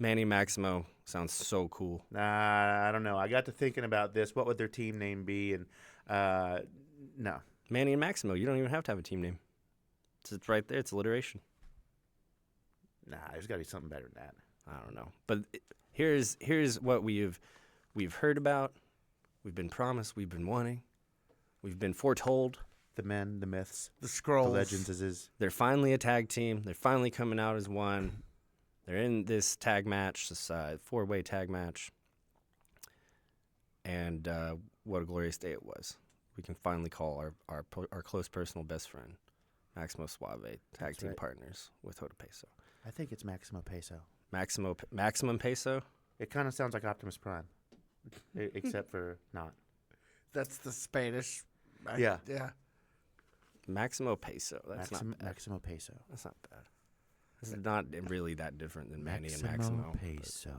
Manny Maximo sounds so cool. Nah, I don't know. I got to thinking about this. What would their team name be? And no. Manny and Maximo. You don't even have to have a team name. It's right there. It's alliteration. Nah, there's got to be something better than that. I don't know. But here's what we've heard about. We've been promised. We've been wanting. We've been foretold. The men, the myths, The scrolls. the legends is. They're finally a tag team. They're finally coming out as one. They're in this tag match, this 4-way tag match. And what a glorious day it was. We can finally call our close personal best friend, Maximo Suave, tag That's team right. partners with Hoda Peso. I think it's Maximo Peso. Maximum Peso? It kind of sounds like Optimus Prime, except for not. That's the Spanish. Yeah. Yeah. Maximo Peso. That's not bad. Maximo Peso. That's not bad. It's not really that different than Manny and Maximo. Peso.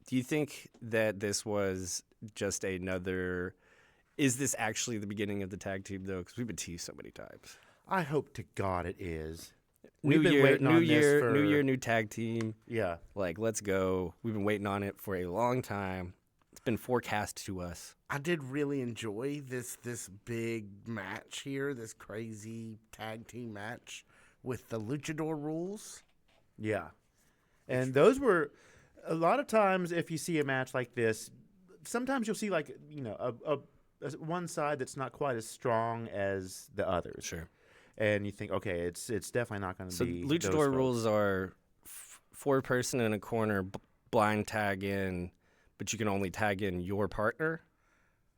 Do you think that this was just another? Is this actually the beginning of the tag team though? Because we've been teased so many times. I hope to God it is. New We've been year, waiting new on year, this for new year, new tag team. Yeah. Like, let's go. We've been waiting on it for a long time. It's been forecast to us. I did really enjoy this big match here, this crazy tag team match with the luchador rules. Yeah. And those were a lot of times if you see a match like this, sometimes you'll see like, a one side that's not quite as strong as the others. Sure. And you think, okay, it's definitely not going to So be those luchador folks. rules are 4-person in a corner, blind tag in, but you can only tag in your partner.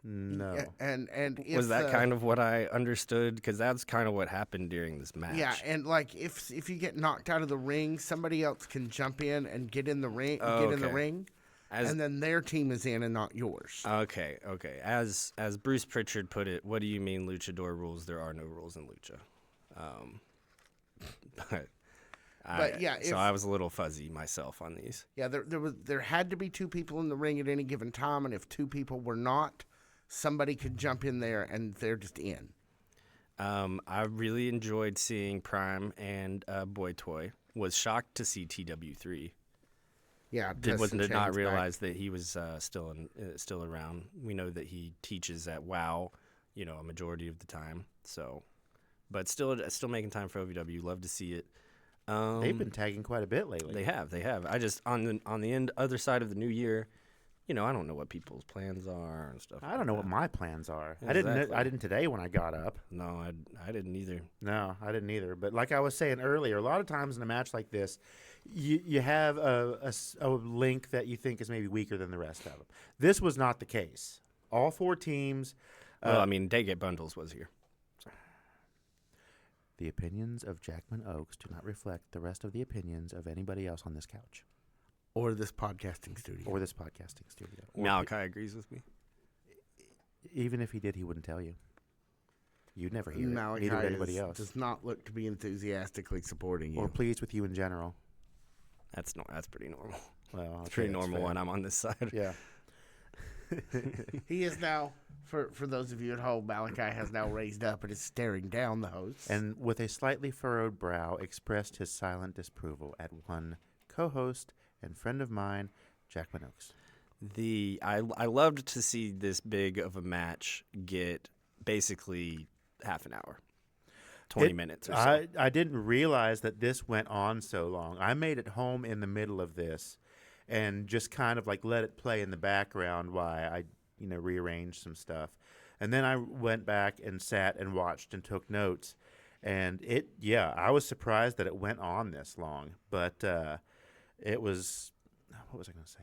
No. Yeah, and if Was that kind of what I understood? Because that's kind of what happened during this match. Yeah, and like if you get knocked out of the ring, somebody else can jump in and get in the ring, Oh, in the okay. ring, and then their team is in and not yours. Okay. As Bruce Pritchard put it, what do you mean luchador rules? There are no rules in lucha. But yeah, so I was a little fuzzy myself on these. Yeah, there had to be 2 people in the ring at any given time, and if 2 people were not, somebody could jump in there and they're just in. I really enjoyed seeing Prime and Boy Toy. Was shocked to see TW3. Yeah, Did Justin not Chain's realize that he was still around. We know that he teaches at WoW, a majority of the time. So, but still making time for OVW. Love to see it. They've been tagging quite a bit lately. They have. I just on the other side of the new year, I don't know what people's plans are and stuff. I don't know what my plans are. Exactly. I didn't today when I got up. No, I didn't either. No, I didn't either. But like I was saying earlier, a lot of times in a match like this, you have a link that you think is maybe weaker than the rest of them. This was not the case. All 4 teams. Well, I mean, Day Get Bundles was here. The opinions of Jackman Oaks do not reflect the rest of the opinions of anybody else on this couch Or this podcasting studio. or this podcasting studio. Or Malachi agrees with me. even if he did, he wouldn't tell you. You'd never hear Malachi it. Neither would anybody else. does not look to be enthusiastically supporting you. Or pleased with you in general. That's pretty normal. Well, It's pretty normal when I'm on this side. Yeah. He is now, for those of you at home, Malachi has now raised up and is staring down the host. And with a slightly furrowed brow, expressed his silent disapproval at one co-host and friend of mine, Jackman Oaks. I loved to see this big of a match get basically half an hour, 20 minutes or so. I didn't realize that this went on so long. I made it home in the middle of this and just kind of like let it play in the background while I rearranged some stuff. And then I went back and sat and watched and took notes. And I was surprised that it went on this long. But it was, what was I going to say?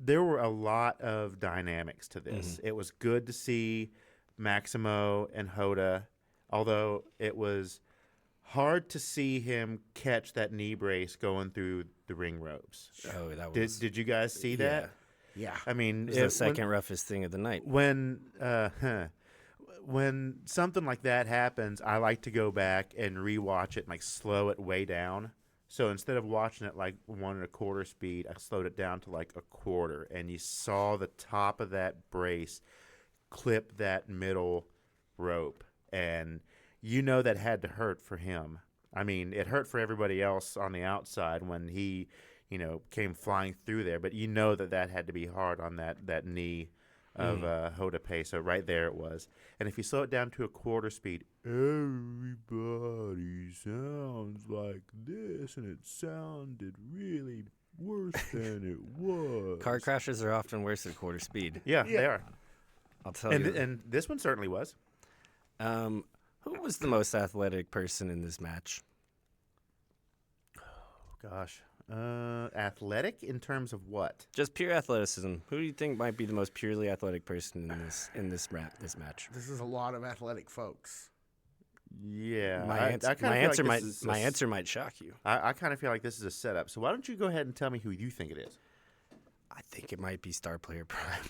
There were a lot of dynamics to this. Mm-hmm. It was good to see Maximo and Hoda, although it was hard to see him catch that knee brace going through the ring ropes. Oh, that was. Did you guys see that? yeah. I mean, It was the second roughest thing of the night. when something like that happens, I like to go back and rewatch it and like slow it way down. So instead of watching it like 1 1/4 speed, I slowed it down to like 1/4, and you saw the top of that brace clip that middle rope, and that had to hurt for him. I mean, it hurt for everybody else on the outside when he, came flying through there. But that had to be hard on that knee of OVWP. So right there it was. And if you slow it down to a quarter speed, everybody sounds like this, and it sounded really worse than it was. Car crashes are often worse at quarter speed. Yeah, they are. I'll tell you. And this one certainly was. Who was the most athletic person in this match? Gosh. Athletic in terms of what? Just pure athleticism. Who do you think might be the most purely athletic person in this match? This is a lot of athletic folks. Yeah. My answer might shock you. I kind of feel like this is a setup. So why don't you go ahead and tell me who you think it is? I think it might be Star Player Prime.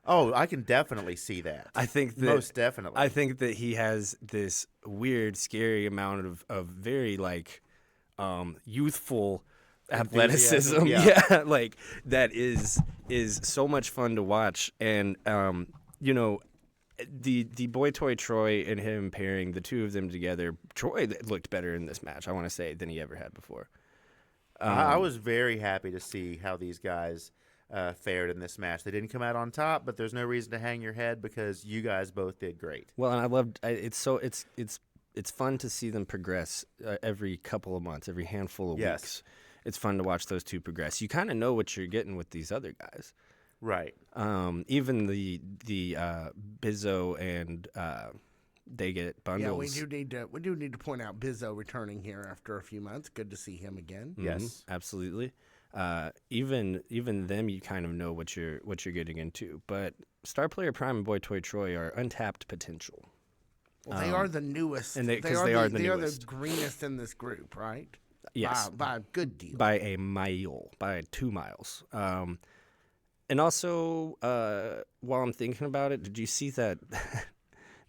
Oh, I can definitely see that. I think that most definitely. I think that he has this weird, scary amount of very youthful athleticism. Yeah. Like that is so much fun to watch. And the boy toy Troy and him pairing the two of them together, Troy looked better in this match, I want to say, than he ever had before. I was very happy to see how these guys fared in this match. They didn't come out on top, but there's no reason to hang your head because you guys both did great. Well, and I loved it's fun to see them progress every couple of months, every handful of weeks. It's fun to watch those two progress. You kind of know what you're getting with these other guys. Right. Even the Bizzo and they get bundles. Yeah, we do need to point out Bizzo returning here after a few months. Good to see him again. Mm-hmm, yes, absolutely. Even them, you kind of know what you're getting into. But Star Player Prime and Boy Toy Troy are untapped potential. Well, they are the newest, and they are the greenest in this group, right? Yes, by a good deal, by a mile, by 2 miles. And also, while I'm thinking about it, did you see that?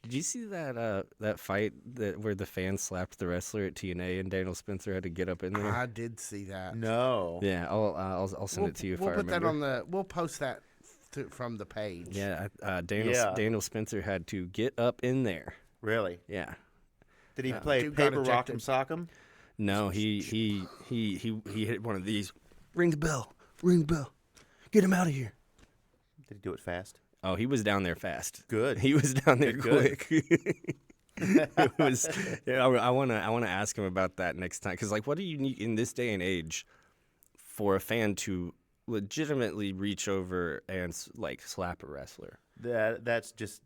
Did you see that fight where the fans slapped the wrestler at TNA and Daniel Spencer had to get up in there? I did see that. No. Yeah, I'll send it to you if I remember. We'll post that from the page. Yeah, Daniel Spencer had to get up in there. Really? Yeah. Did he play paper rock'em sock'em? No, he hit one of these. Ring the bell. Get him out of here. Did he do it fast? Oh, he was down there fast. Good. He was down there Good. quick. It was. Yeah, I wanna ask him about that next time, because what do you need in this day and age for a fan to legitimately reach over and slap a wrestler? That's just.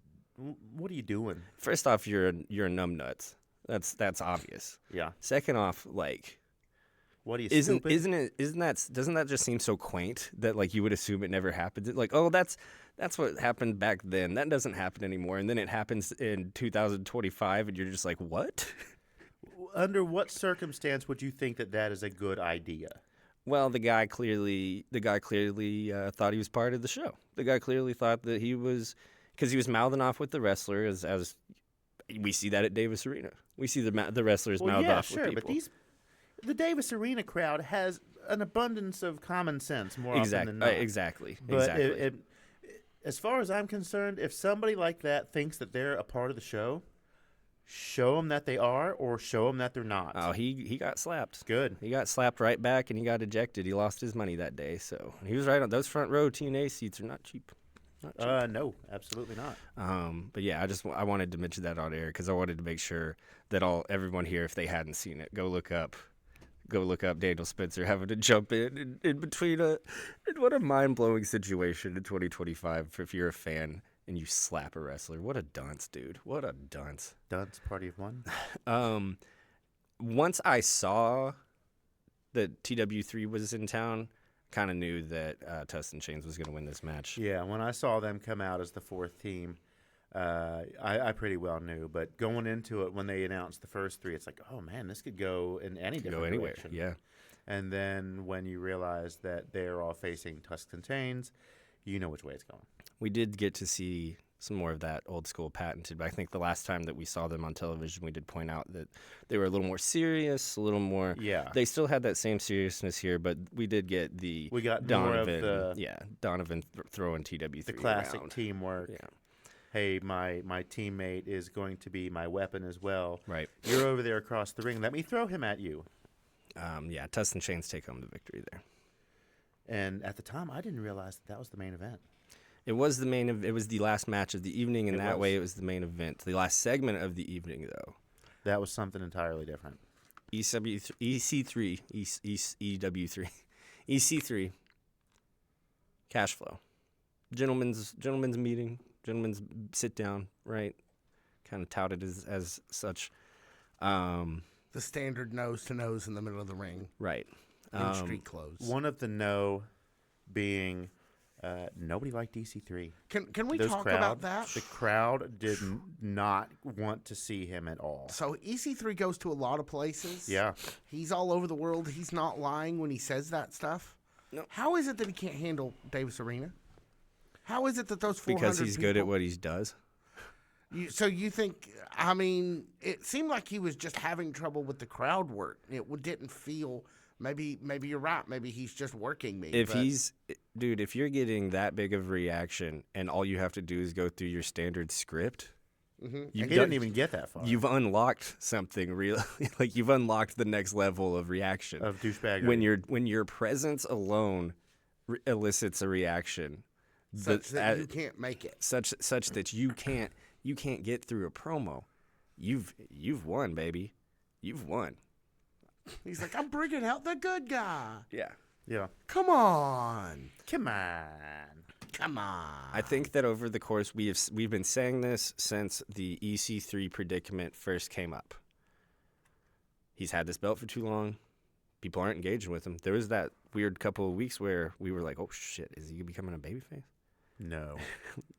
What are you doing? First off, you're a numbnuts. That's obvious. Yeah. Second off, what are you stupid? Doesn't that just seem so quaint that you would assume it never happened? Oh, that's what happened back then. That doesn't happen anymore. And then it happens in 2025 and you're just like, what? Under what circumstance would you think that is a good idea? Well, the guy clearly thought he was part of the show. The guy clearly thought that he was, because he was mouthing off with the wrestler, as we see that at Davis Arena. We see the wrestlers mouth off with people. But the Davis Arena crowd has an abundance of common sense more often than not. Exactly. But as far as I'm concerned, if somebody like that thinks that they're a part of the show, show them that they are, or show them that they're not. Oh, he got slapped. Good. He got slapped right back, and he got ejected. He lost his money that day. So he was right on those front row TNA seats are not cheap. No, absolutely not. But yeah, I wanted to mention that on air because I wanted to make sure that everyone here, if they hadn't seen it, go look up Daniel Spencer having to jump in between what a mind-blowing situation in 2025 if you're a fan and you slap a wrestler. What a dunce, dude. What a dunce. Dunce, party of one. Once I saw that TW3 was in town, kind of knew that Tustin Chains was going to win this match. Yeah, when I saw them come out as the fourth team, I pretty well knew. But going into it, when they announced the first three, it's like, oh, man, this could go in any different direction. Yeah. And then when you realize that they're all facing Tustin Chains, you know which way it's going. We did get to see some more of that old school patented, but I think the last time that we saw them on television, we did point out that they were a little more serious, a little more. Yeah. They still had that same seriousness here, but we did get we got Donovan, more of the Donovan throwing TW3 the classic around. teamwork. Yeah. hey, my teammate is going to be my weapon as well. Right. You're over there across the ring. Let me throw him at you. Yeah, Tuss and Chains take home the victory there. And at the time, I didn't realize that was the main event. It was it was the last match of the evening, and that way it was the main event. The last segment of the evening, though. That was something entirely different. EC3, EW3, EC3, cash flow, gentlemen's meeting, gentlemen's sit down, right? Kind of touted as such. The standard nose to nose in the middle of the ring, Right. in street clothes. One of the no being nobody liked EC3. Can we Those talk crowd, about that? The crowd did not want to see him at all. So EC3 goes to a lot of places. Yeah. He's all over the world. He's not lying when he says that stuff. No. How is it that he can't handle Davis Arena? How is it that those 400 Because he's good at people- what he does. So you think? I mean, it seemed like he was just having trouble with the crowd work. It didn't feel. Maybe you're right. Maybe he's just working me. If if you're getting that big of a reaction and all you have to do is go through your standard script, He didn't even get that far. You've unlocked something real, like you've unlocked the next level of reaction Of douchebaggery. when your presence alone elicits a reaction, such that you can't make it. such that you can't get through a promo. You've won, baby. You've won. He's like, I'm bringing out the good guy. Yeah. Yeah. Come on. Come on. Come on. I think that over the course we've been saying this since the EC3 predicament first came up. He's had this belt for too long. People aren't engaging with him. There was that weird couple of weeks where we were like, "Oh shit, is he becoming a babyface?" No.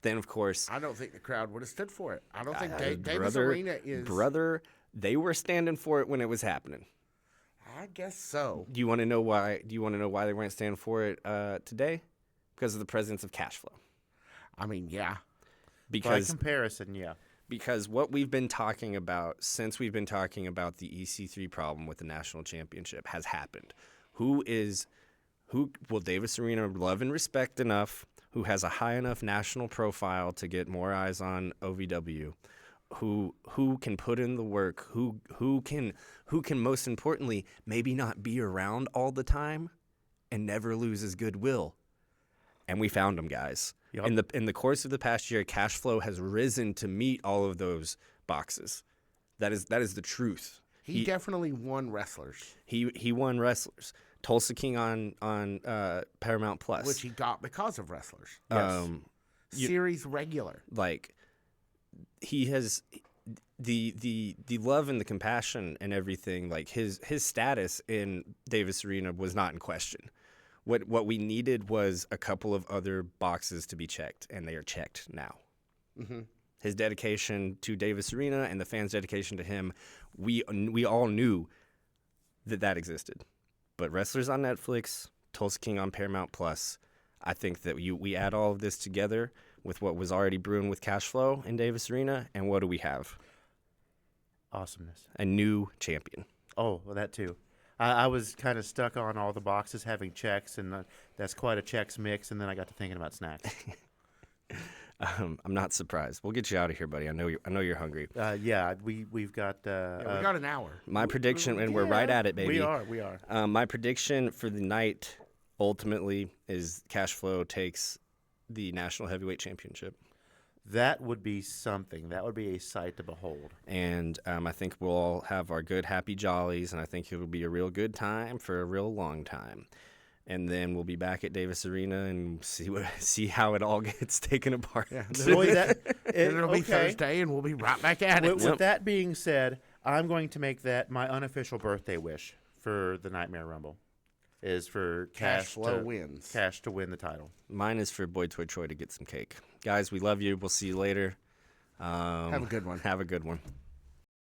Then of course, I don't think the crowd would have stood for it. I don't think Davis brother, Arena is. brother. They were standing for it when it was happening. I guess so. Do you want to know why? Do you want to know why they weren't standing for it today? Because of the presence of cash flow. I mean, yeah. By Because comparison, yeah. because what we've been talking about since we've been talking about the EC3 problem with the national championship has happened. Who will Davis Arena love and respect enough? Who has a high enough national profile to get more eyes on OVW? Who can put in the work? Who can most importantly maybe not be around all the time and never lose his goodwill? And we found him, guys. Yep. In the course of the past year, cash flow has risen to meet all of those boxes. That is the truth. He definitely won wrestlers, He won wrestlers. Tulsa King on Paramount Plus, which he got because of wrestlers. Yes. Series regular. Like he has the love and the compassion and everything. Like his status in Davis Arena was not in question. What we needed was a couple of other boxes to be checked, and they are checked now. Mm-hmm. His dedication to Davis Arena and the fans' dedication to him, we all knew that existed. But Wrestlers on Netflix, Tulsa King on Paramount Plus, I think that we add all of this together with what was already brewing with cash flow in Davis Arena, and what do we have? Awesomeness. A new champion. Oh, well, that too. I was kind of stuck on all the boxes having checks, and that's quite a checks mix. And then I got to thinking about snacks. I'm not surprised. We'll get you out of here, buddy. I know you're hungry. Yeah, we've got. We got an hour. My prediction, and we're right at it, baby. We are. My prediction for the night ultimately is cash flow takes the National Heavyweight Championship. That would be something. That would be a sight to behold. And I think we'll all have our good, happy jollies, and I think it will be a real good time for a real long time. And then we'll be back at Davis Arena and see how it all gets taken apart. Yeah. Boy, It'll be okay. Thursday, and we'll be right back at it. With that being said, I'm going to make that my unofficial birthday wish for the Nightmare Rumble. Is for Cash flow wins. Cash to win the title. Mine is for Boy Toy Troy to get some cake. Guys, we love you. We'll see you later. Have a good one. Have a good one.